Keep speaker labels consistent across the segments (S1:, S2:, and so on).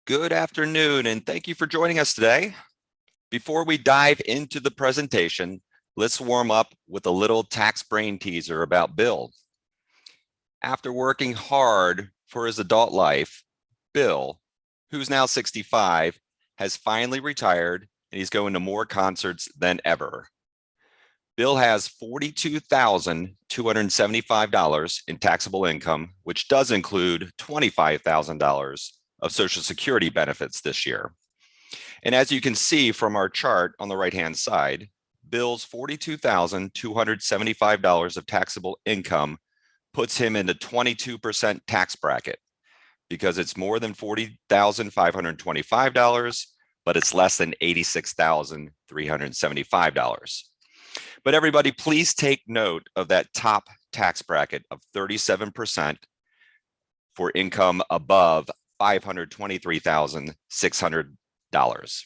S1: Good afternoon, and thank you for joining us today. Before we dive into the presentation, let's warm up with a little tax brain teaser about Bill. After working hard for his adult life, Bill, who's now 65, has finally retired and he's going to more concerts than ever. Bill has $42,275 in taxable income, which does include $25,000 of Social Security benefits this year. And as you can see from our chart on the right-hand side, Bill's $42,275 of taxable income puts him in the 22% tax bracket because it's more than $40,525, but it's less than $86,375. But everybody, please take note of that top tax bracket of 37% for income above $523,600.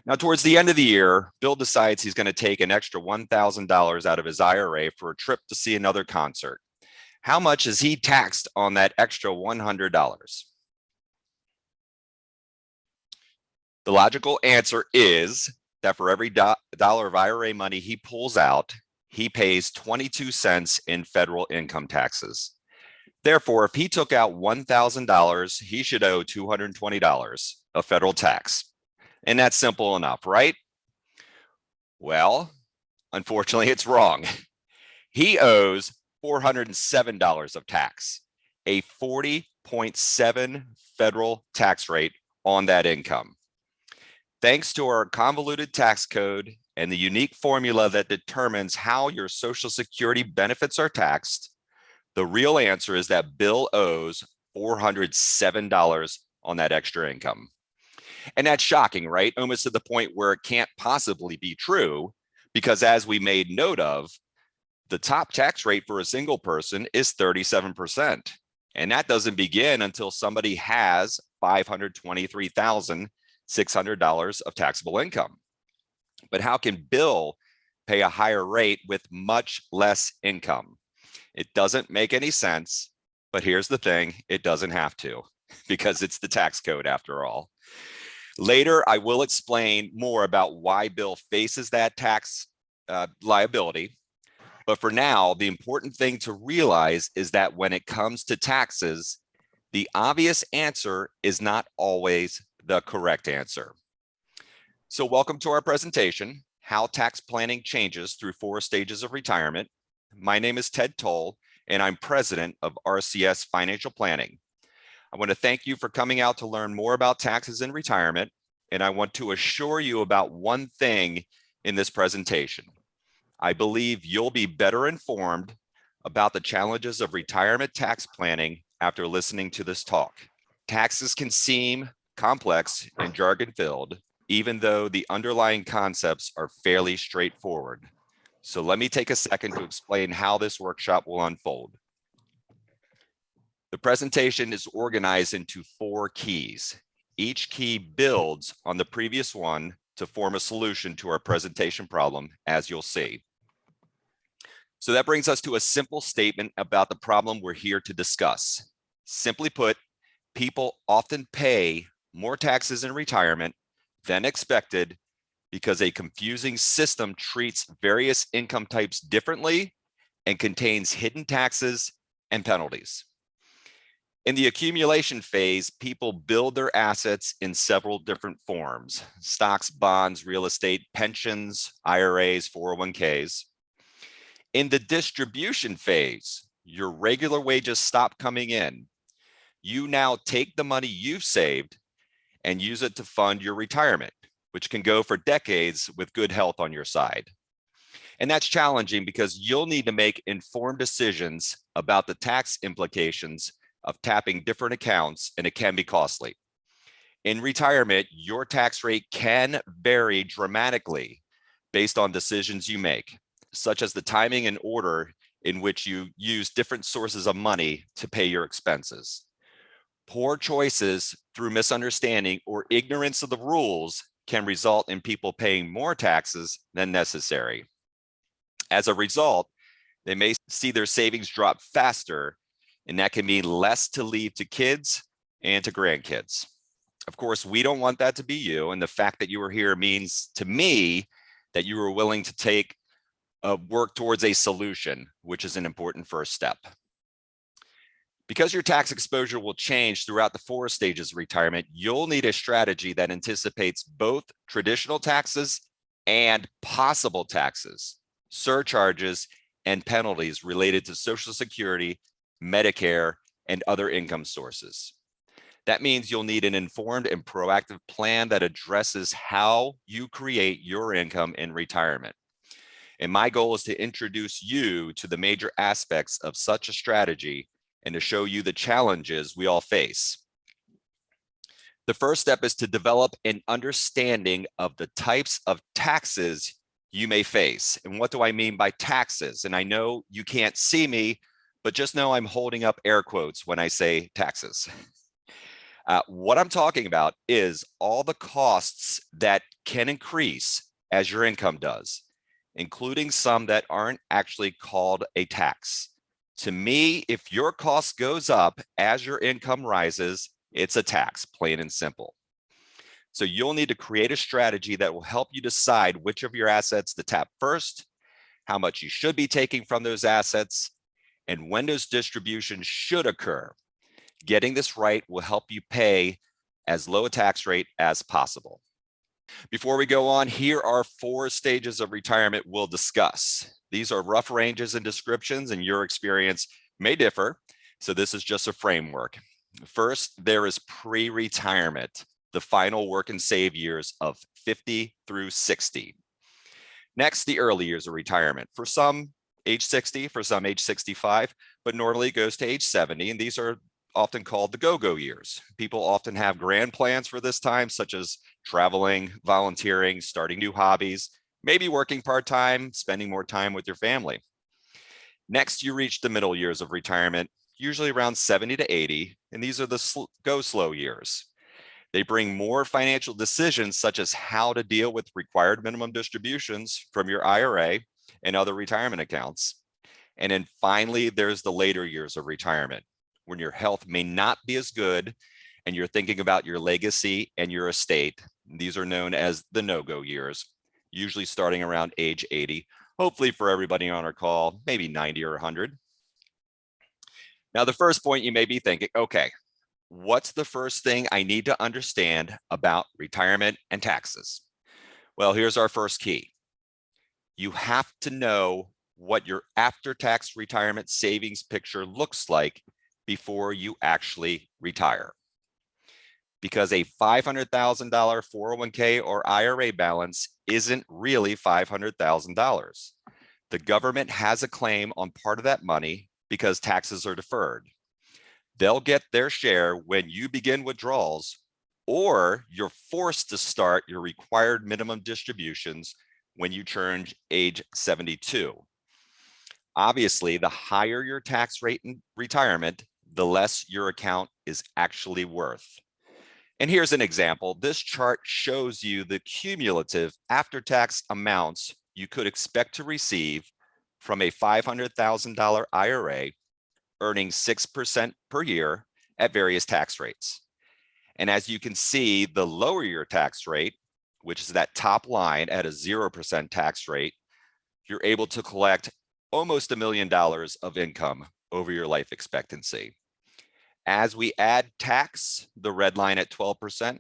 S1: Now, towards the end of the year, Bill decides he's going to take an extra $1,000 out of his IRA for a trip to see another concert. How much is he taxed on that extra $100? The logical answer is that for every dollar of IRA money he pulls out, he pays 22 cents in federal income taxes. Therefore, if he took out $1,000, he should owe $220 of federal tax. And that's simple enough, right? Well, unfortunately, it's wrong. He owes $407 of tax, a 40.7 federal tax rate on that income. Thanks to our convoluted tax code and the unique formula that determines how your Social Security benefits are taxed, the real answer is that Bill owes $407 on that extra income. And that's shocking, right? Almost to the point where it can't possibly be true, because as we made note of, the top tax rate for a single person is 37%. And that doesn't begin until somebody has $523,600 of taxable income. But how can Bill pay a higher rate with much less income? It doesn't make any sense, but here's the thing, it doesn't have to, because it's the tax code after all. Later, I will explain more about why Bill faces that tax liability. But for now, the important thing to realize is that when it comes to taxes, the obvious answer is not always the correct answer. So welcome to our presentation, How Tax Planning Changes Through 4 Stages of Retirement. My name is Ted Toll, and I'm president of RCS Financial Planning. I want to thank you for coming out to learn more about taxes in retirement, and I want to assure you about one thing in this presentation. I believe you'll be better informed about the challenges of retirement tax planning after listening to this talk. Taxes can seem complex and jargon-filled, even though the underlying concepts are fairly straightforward. So let me take a second to explain how this workshop will unfold. The presentation is organized into 4 keys. Each key builds on the previous one to form a solution to our presentation problem, as you'll see. So that brings us to a simple statement about the problem we're here to discuss. Simply put, people often pay more taxes in retirement than expected because a confusing system treats various income types differently and contains hidden taxes and penalties. In the accumulation phase, people build their assets in several different forms: stocks, bonds, real estate, pensions, IRAs, 401ks. In the distribution phase, your regular wages stop coming in. You now take the money you've saved and use it to fund your retirement, which can go for decades with good health on your side. And that's challenging because you'll need to make informed decisions about the tax implications of tapping different accounts, and it can be costly. In retirement, your tax rate can vary dramatically based on decisions you make, such as the timing and order in which you use different sources of money to pay your expenses. Poor choices through misunderstanding or ignorance of the rules can result in people paying more taxes than necessary. As a result, they may see their savings drop faster, and that can mean less to leave to kids and to grandkids. Of course, we don't want that to be you. And the fact that you are here means to me that you are willing to take work towards a solution, which is an important first step. Because your tax exposure will change throughout the 4 stages of retirement, you'll need a strategy that anticipates both traditional taxes and possible taxes, surcharges, and penalties related to Social Security, Medicare, and other income sources. That means you'll need an informed and proactive plan that addresses how you create your income in retirement. And my goal is to introduce you to the major aspects of such a strategy and to show you the challenges we all face. The first step is to develop an understanding of the types of taxes you may face. And what do I mean by taxes? And I know you can't see me, but just know I'm holding up air quotes when I say taxes. What I'm talking about is all the costs that can increase as your income does, including some that aren't actually called a tax. To me, if your cost goes up as your income rises, it's a tax, plain and simple. So you'll need to create a strategy that will help you decide which of your assets to tap first, how much you should be taking from those assets, and when those distributions should occur. Getting this right will help you pay as low a tax rate as possible. Before we go on, here are 4 stages of retirement we'll discuss. These are rough ranges and descriptions, and your experience may differ, so this is just a framework. First, there is pre-retirement, the final work and save years of 50 through 60. Next, the early years of retirement. For some, age 60, for some, age 65, but normally it goes to age 70, and these are often called the go-go years. People often have grand plans for this time, such as traveling, volunteering, starting new hobbies, maybe working part-time, spending more time with your family. Next, you reach the middle years of retirement, usually around 70 to 80, and these are the go-slow years. They bring more financial decisions, such as how to deal with required minimum distributions from your IRA and other retirement accounts. And then finally, there's the later years of retirement, when your health may not be as good and you're thinking about your legacy and your estate. These are known as the no-go years, usually starting around age 80, hopefully for everybody on our call, maybe 90 or 100. Now, the first point you may be thinking, okay, what's the first thing I need to understand about retirement and taxes? Well, here's our first key. You have to know what your after-tax retirement savings picture looks like before you actually retire. Because a $500,000 401k or IRA balance isn't really $500,000. The government has a claim on part of that money because taxes are deferred. They'll get their share when you begin withdrawals, or you're forced to start your required minimum distributions when you turn age 72. Obviously, the higher your tax rate in retirement, the less your account is actually worth. And here's an example. This chart shows you the cumulative after-tax amounts you could expect to receive from a $500,000 IRA earning 6% per year at various tax rates. And as you can see, the lower your tax rate, which is that top line at a 0% tax rate, you're able to collect almost $1 million of income over your life expectancy. As we add tax, the red line at 12%,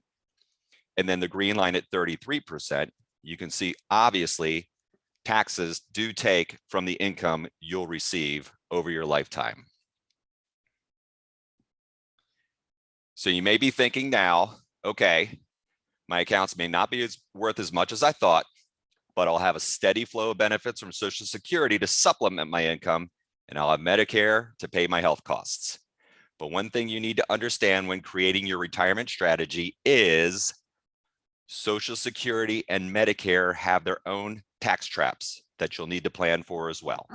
S1: and then the green line at 33%, you can see obviously taxes do take from the income you'll receive over your lifetime. So you may be thinking now, okay, my accounts may not be worth as much as I thought, but I'll have a steady flow of benefits from Social Security to supplement my income, and I'll have Medicare to pay my health costs. But one thing you need to understand when creating your retirement strategy is Social Security and Medicare have their own tax traps that you'll need to plan for as well.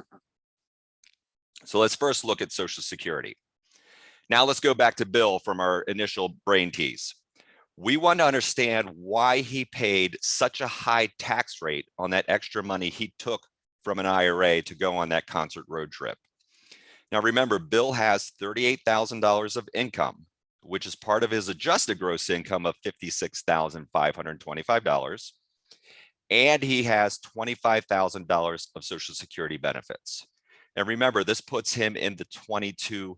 S1: So let's first look at Social Security. Now let's go back to Bill from our initial brain tease. We want to understand why he paid such a high tax rate on that extra money he took from an IRA to go on that concert road trip. Now remember, Bill has $38,000 of income, which is part of his adjusted gross income of $56,525. And he has $25,000 of Social Security benefits. And remember, this puts him in the 22%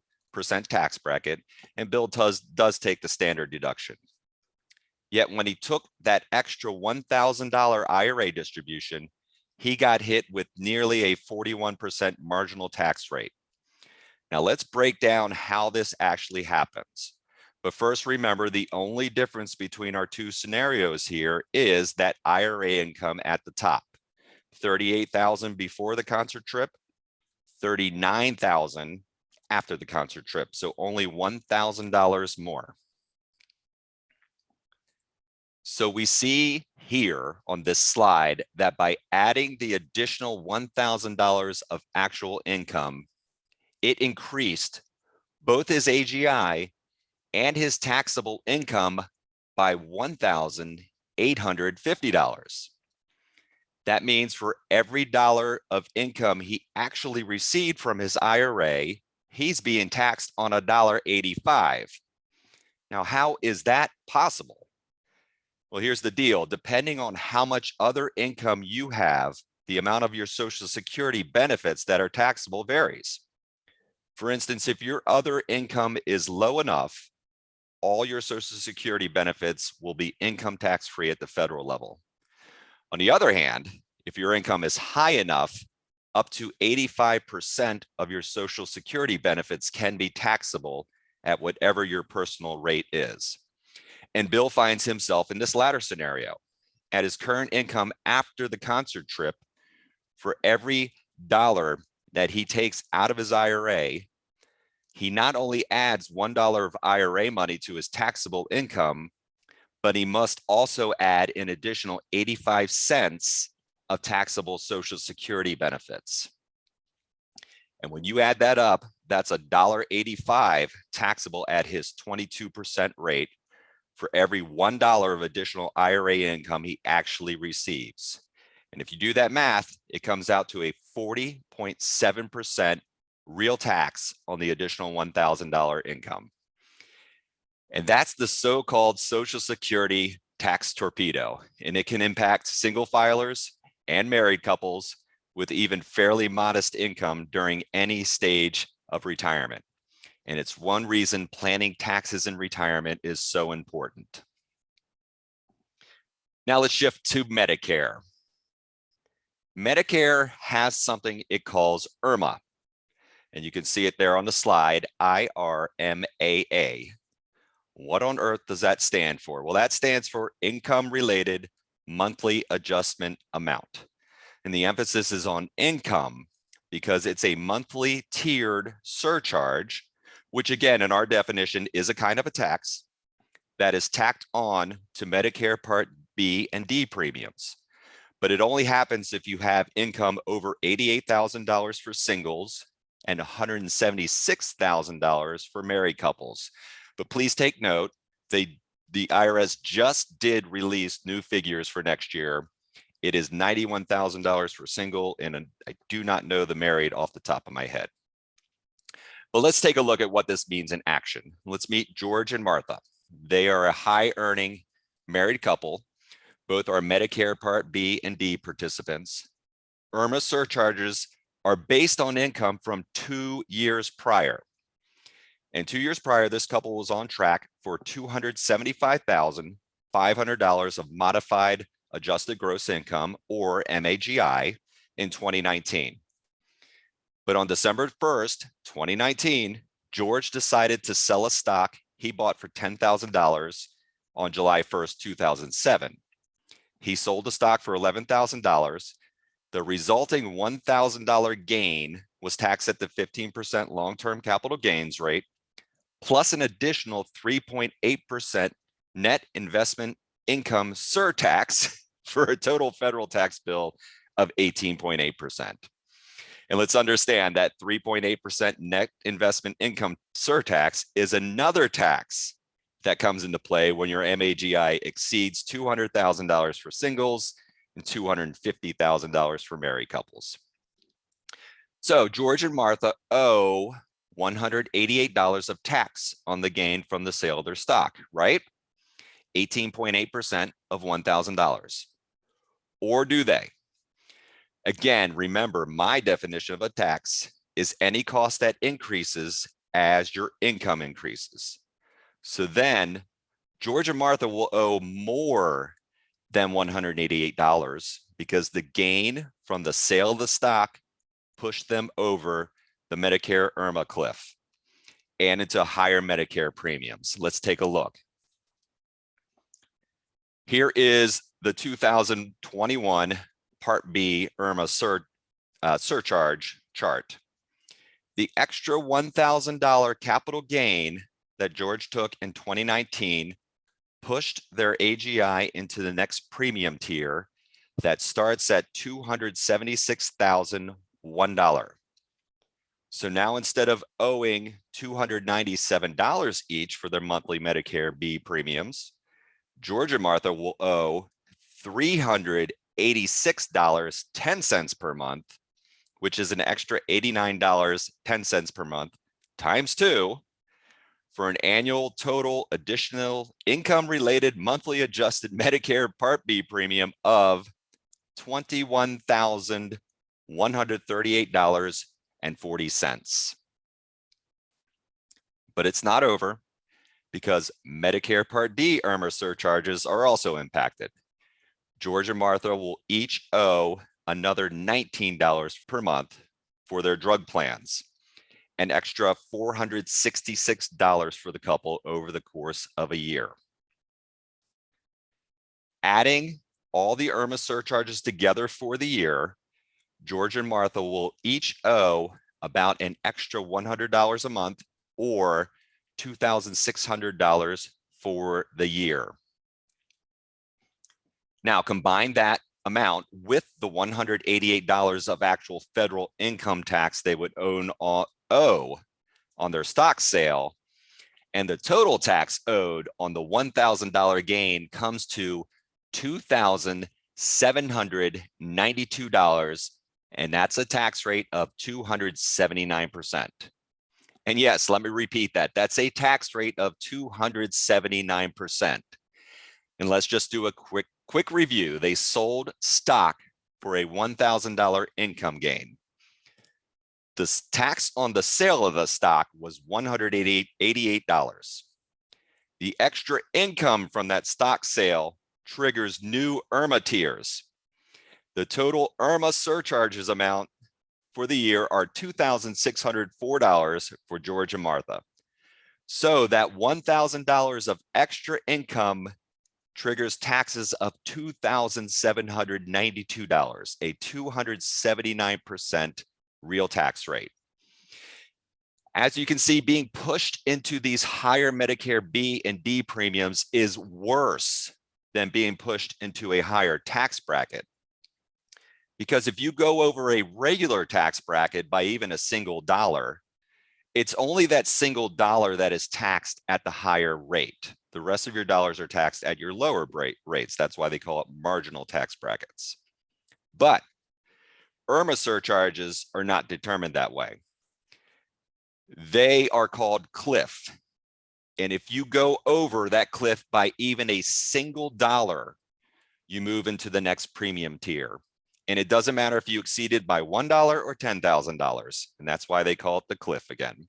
S1: tax bracket, and Bill does take the standard deduction. Yet when he took that extra $1,000 IRA distribution, he got hit with nearly a 41% marginal tax rate. Now let's break down how this actually happens. But first, remember, the only difference between our two scenarios here is that IRA income at the top. $38,000 before the concert trip, $39,000 after the concert trip, so only $1,000 more. So we see here on this slide that by adding the additional $1,000 of actual income, it increased both his AGI and his taxable income by $1,850. That means for every dollar of income he actually received from his IRA, he's being taxed on $1.85. Now, how is that possible? Well, here's the deal. Depending on how much other income you have, the amount of your Social Security benefits that are taxable varies. For instance, if your other income is low enough, all your Social Security benefits will be income tax free at the federal level. On the other hand, if your income is high enough, up to 85% of your Social Security benefits can be taxable at whatever your personal rate is. And Bill finds himself in this latter scenario. At his current income after the concert trip, for every dollar that he takes out of his IRA, he not only adds $1 of IRA money to his taxable income, but he must also add an additional 85 cents of taxable Social Security benefits. And when you add that up, that's $1.85 taxable at his 22% rate for every $1 of additional IRA income he actually receives. And if you do that math, it comes out to a 40.7% real tax on the additional $1,000 income. And that's the so-called Social Security tax torpedo. And it can impact single filers and married couples with even fairly modest income during any stage of retirement. And it's one reason planning taxes in retirement is so important. Now let's shift to Medicare. Medicare has something it calls Irma. And you can see it there on the slide, IRMAA. What on earth does that stand for? Well, that stands for Income-Related Monthly Adjustment Amount. And the emphasis is on income because it's a monthly tiered surcharge, which again, in our definition, is a kind of a tax that is tacked on to Medicare Part B and D premiums. But it only happens if you have income over $88,000 for singles and $176,000 for married couples. But please take note, the IRS just did release new figures for next year. It is $91,000 for single, and I do not know the married off the top of my head. But let's take a look at what this means in action. Let's meet George and Martha. They are a high-earning married couple. Both are Medicare Part B and D participants. Irma surcharges are based on income from 2 years prior. And 2 years prior, this couple was on track for $275,500 of modified adjusted gross income, or MAGI, in 2019. But on December 1st, 2019, George decided to sell a stock he bought for $10,000 on July 1st, 2007. He sold the stock for $11,000. The resulting $1,000 gain was taxed at the 15% long-term capital gains rate, plus an additional 3.8% net investment income surtax for a total federal tax bill of 18.8%. And let's understand that 3.8% net investment income surtax is another tax that comes into play when your MAGI exceeds $200,000 for singles and $250,000 for married couples. So George and Martha owe $188 of tax on the gain from the sale of their stock, right? 18.8% of $1,000. Or do they? Again, remember, my definition of a tax is any cost that increases as your income increases. So then George and Martha will owe more than $188 because the gain from the sale of the stock pushed them over the Medicare Irma cliff and into higher Medicare premiums. Let's take a look. Here is the 2021 Part B Irma surcharge chart. The extra $1,000 capital gain that George took in 2019 pushed their AGI into the next premium tier that starts at $276,001. So now instead of owing $297 each for their monthly Medicare B premiums, George and Martha will owe $386.10 per month, which is an extra $89.10 per month times 2 for an annual total additional income related monthly adjusted Medicare Part B premium of $21,138.40. But it's not over, because Medicare Part D Irma surcharges are also impacted. George and Martha will each owe another $19 per month for their drug plans, an extra $466 for the couple over the course of a year. Adding all the Irma surcharges together for the year, George and Martha will each owe about an extra $100 a month, or $2,600 for the year. Now combine that amount with the $188 of actual federal income tax they would owe on their stock sale, and the total tax owed on the $1,000 gain comes to $2,792, and that's a tax rate of 279%. And yes, let me repeat that. That's a tax rate of 279%. And let's just do a quick review. They sold stock for a $1,000 income gain. The tax on the sale of the stock was $188. The extra income from that stock sale triggers new Irma tiers. The total Irma surcharges amount for the year are $2,604 for George and Martha. So that $1,000 of extra income triggers taxes of $2,792, a 279% real tax rate. As you can see, being pushed into these higher Medicare B and D premiums is worse than being pushed into a higher tax bracket. Because if you go over a regular tax bracket by even a single dollar, it's only that single dollar that is taxed at the higher rate. The rest of your dollars are taxed at your lower rates. That's why they call it marginal tax brackets. But Irma surcharges are not determined that way. They are called cliff. And if you go over that cliff by even a single dollar, you move into the next premium tier. And it doesn't matter if you exceeded by $1 or $10,000. And that's why they call it the cliff again.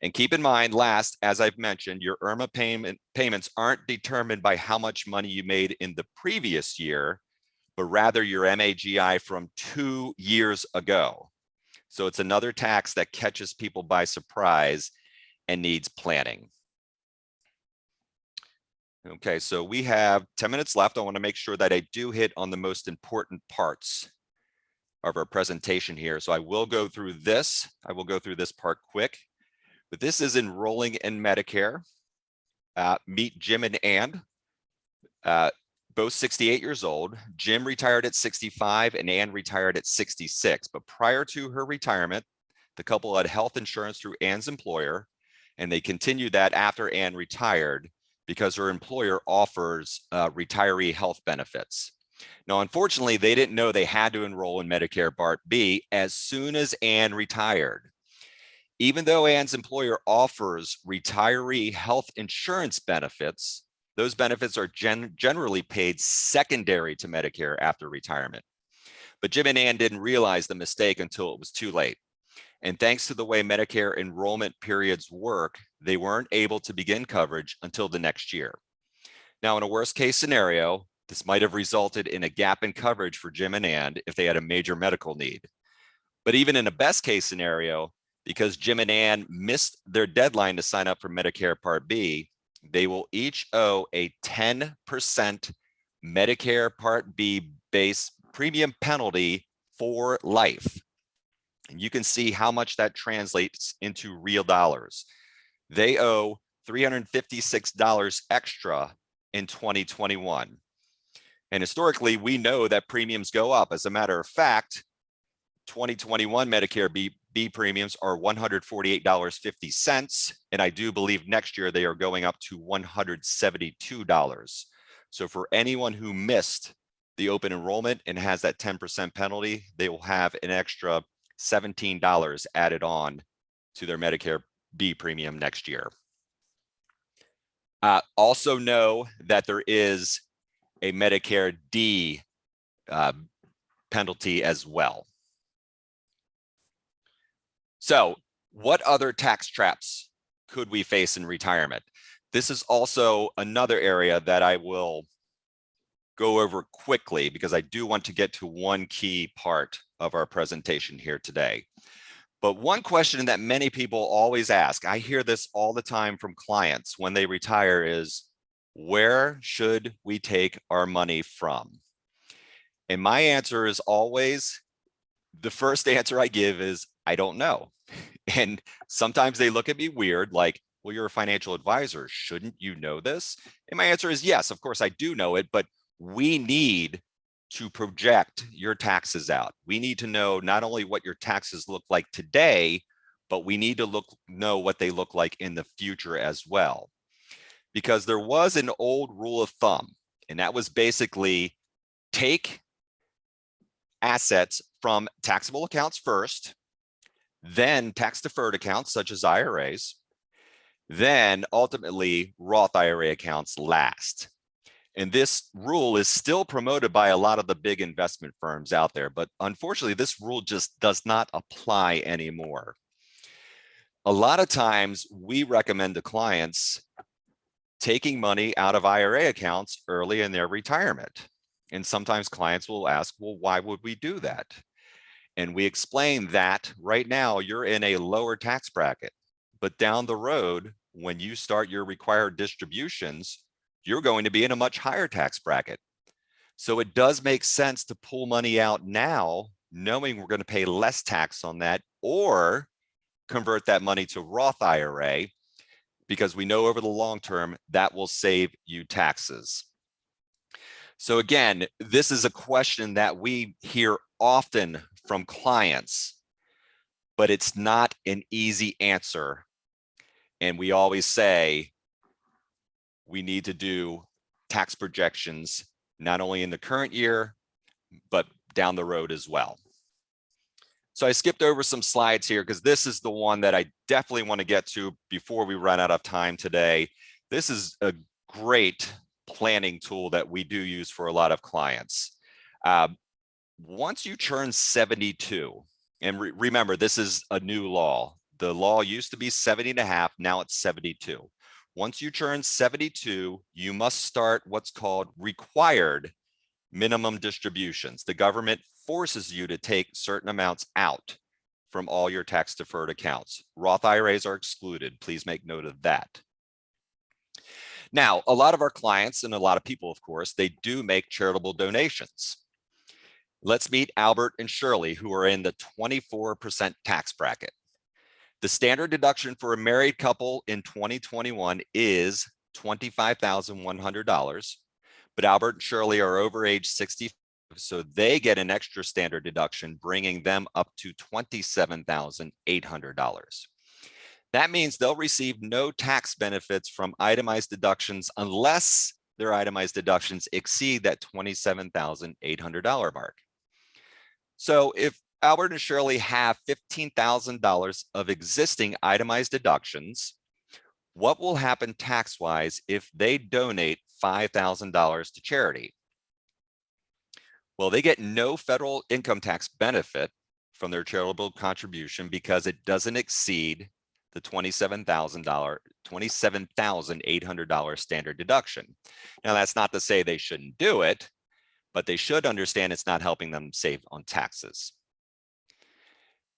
S1: And keep in mind, last, as I've mentioned, your Irma payments aren't determined by how much money you made in the previous year, but rather your MAGI from 2 years ago. So it's another tax that catches people by surprise and needs planning. Okay, so we have 10 minutes left. I want to make sure that I do hit on the most important parts of our presentation here. So I will go through this. I will go through this part quick, but this is enrolling in Medicare. Meet Jim and Ann, both 68 years old. Jim retired at 65 and Ann retired at 66. But prior to her retirement, the couple had health insurance through Ann's employer, and they continued that after Ann retired, because her employer offers retiree health benefits. Now, unfortunately, they didn't know they had to enroll in Medicare Part B as soon as Ann retired. Even though Ann's employer offers retiree health insurance benefits, those benefits are generally paid secondary to Medicare after retirement. But Jim and Ann didn't realize the mistake until it was too late. And thanks to the way Medicare enrollment periods work, they weren't able to begin coverage until the next year. Now, in a worst case scenario, this might have resulted in a gap in coverage for Jim and Ann if they had a major medical need. But even in a best case scenario, because Jim and Ann missed their deadline to sign up for Medicare Part B, they will each owe a 10% Medicare Part B base premium penalty for life. And you can see how much that translates into real dollars. They owe $356 extra in 2021. And historically, we know that premiums go up. As a matter of fact, 2021 Medicare B premiums are $148.50. And I do believe next year they are going up to $172. So for anyone who missed the open enrollment and has that 10% penalty, they will have an extra $17 added on to their Medicare B premium next year. Also know that there is a Medicare D penalty as well. So what other tax traps could we face in retirement? This is also another area that I will go over quickly because I do want to get to one key part of our presentation here today. But one question that many people always ask, I hear this all the time from clients when they retire, is where should we take our money from? And my answer is always, the first answer I give is, I don't know. And sometimes they look at me weird, like, well, you're a financial advisor, shouldn't you know this? And my answer is yes, of course I do know it, but we need to project your taxes out. We need to know not only what your taxes look like today, but we need to know what they look like in the future as well. Because there was an old rule of thumb, and that was basically take assets from taxable accounts first, then tax deferred accounts such as IRAs, then ultimately Roth IRA accounts last. And this rule is still promoted by a lot of the big investment firms out there, but unfortunately this rule just does not apply anymore. A lot of times we recommend to clients taking money out of IRA accounts early in their retirement. And sometimes clients will ask, well, why would we do that? And we explain that right now you're in a lower tax bracket, but down the road, when you start your required distributions, you're going to be in a much higher tax bracket. So it does make sense to pull money out now, knowing we're going to pay less tax on that, or convert that money to Roth IRA, because we know over the long term that will save you taxes. So again, this is a question that we hear often from clients, but it's not an easy answer. And we always say we need to do tax projections, not only in the current year, but down the road as well. So I skipped over some slides here because this is the one that I definitely want to get to before we run out of time today. This is a great planning tool that we do use for a lot of clients. Once you turn 72, and remember, this is a new law. The law used to be 70 and a half, now it's 72. Once you turn 72, you must start what's called required minimum distributions. The government forces you to take certain amounts out from all your tax deferred accounts. Roth IRAs are excluded. Please make note of that. Now, a lot of our clients and a lot of people, of course, they do make charitable donations. Let's meet Albert and Shirley, who are in the 24% tax bracket. The standard deduction for a married couple in 2021 is $25,100, but Albert and Shirley are over age 60, so they get an extra standard deduction, bringing them up to $27,800. That means they'll receive no tax benefits from itemized deductions unless their itemized deductions exceed that $27,800 mark. So if Albert and Shirley have $15,000 of existing itemized deductions. What will happen tax-wise if they donate $5,000 to charity? Well, they get no federal income tax benefit from their charitable contribution because it doesn't exceed the $27,800 standard deduction. Now, that's not to say they shouldn't do it, but they should understand it's not helping them save on taxes.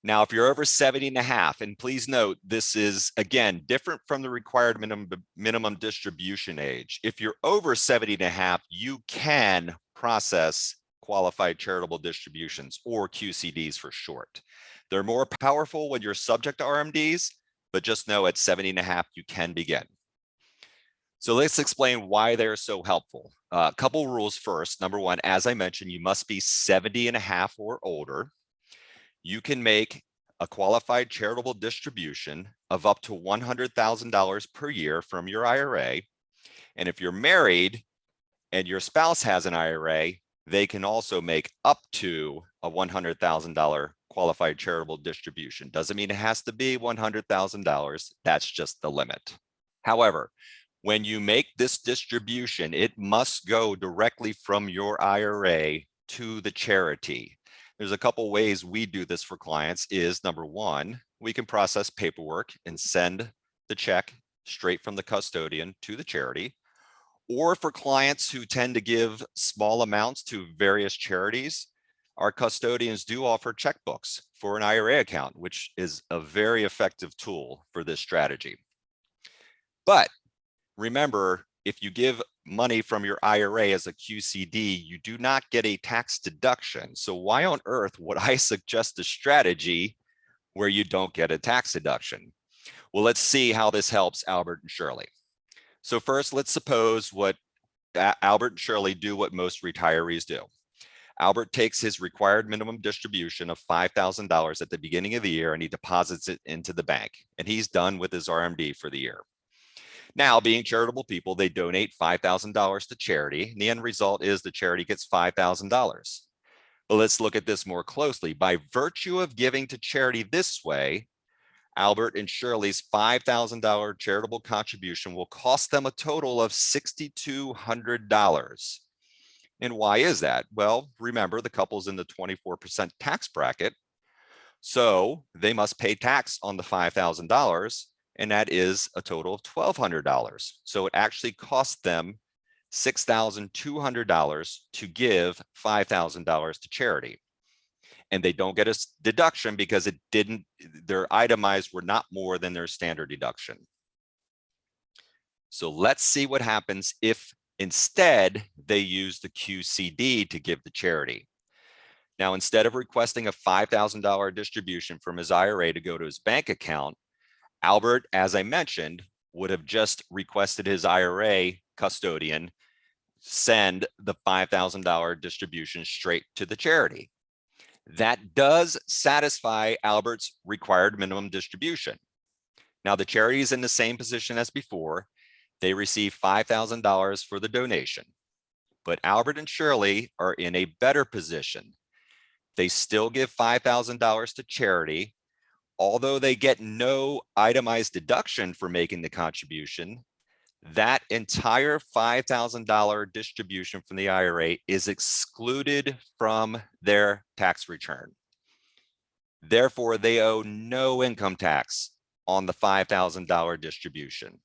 S1: Now, if you're over 70 and a half, and please note, this is, again, different from the required minimum distribution age. If you're over 70 and a half, you can process qualified charitable distributions, or QCDs for short. They're more powerful when you're subject to RMDs, but just know at 70 and a half, you can begin. So let's explain why they're so helpful. A couple rules first. Number one, as I mentioned, you must be 70 and a half or older. You can make a qualified charitable distribution of up to $100,000 per year from your IRA. And if you're married and your spouse has an IRA, they can also make up to a $100,000 qualified charitable distribution. Doesn't mean it has to be $100,000. That's just the limit. However, when you make this distribution, it must go directly from your IRA to the charity. There's a couple ways we do this for clients. Is number one, we can process paperwork and send the check straight from the custodian to the charity. Or for clients who tend to give small amounts to various charities, our custodians do offer checkbooks for an IRA account, which is a very effective tool for this strategy. But remember, if you give money from your IRA as a QCD, you do not get a tax deduction. So why on earth would I suggest a strategy where you don't get a tax deduction? Well, let's see how this helps Albert and Shirley. So first, let's suppose what Albert and Shirley do what most retirees do. Albert takes his required minimum distribution of $5,000 at the beginning of the year and he deposits it into the bank, and he's done with his RMD for the year. Now, being charitable people, they donate $5,000 to charity, and the end result is the charity gets $5,000. But let's look at this more closely. By virtue of giving to charity this way, Albert and Shirley's $5,000 charitable contribution will cost them a total of $6,200. And why is that? Well, remember, the couple's in the 24% tax bracket, so they must pay tax on the $5,000. And that is a total of $1,200. So it actually cost them $6,200 to give $5,000 to charity. And they don't get a deduction because their itemized were not more than their standard deduction. So let's see what happens if instead they use the QCD to give to charity. Now, instead of requesting a $5,000 distribution from his IRA to go to his bank account, Albert, as I mentioned, would have just requested his IRA custodian send the $5,000 distribution straight to the charity. That does satisfy Albert's required minimum distribution. Now, the charity is in the same position as before. They receive $5,000 for the donation, but Albert and Shirley are in a better position. They still give $5,000 to charity. Although they get no itemized deduction for making the contribution, that entire $5,000 distribution from the IRA is excluded from their tax return. Therefore, they owe no income tax on the $5,000 distribution.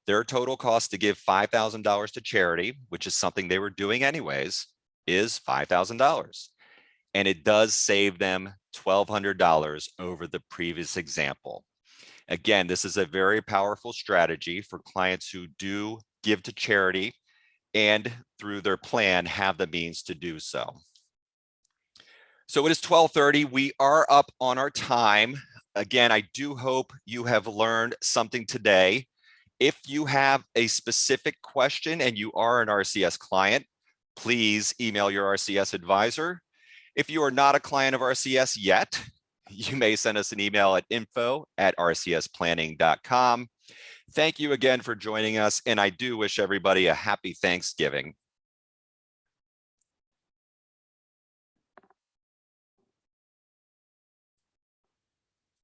S1: Their total cost to give $5,000 to charity, which is something they were doing anyways, is $5,000. And it does save them $1,200 over the previous example. Again, this is a very powerful strategy for clients who do give to charity and through their plan have the means to do so. So it is 12:30. We are up on our time. Again, I do hope you have learned something today. If you have a specific question and you are an RCS client, please email your RCS advisor. If you are not a client of RCS yet, you may send us an email at info@rcsplanning.com. Thank you again for joining us, and I do wish everybody a happy Thanksgiving.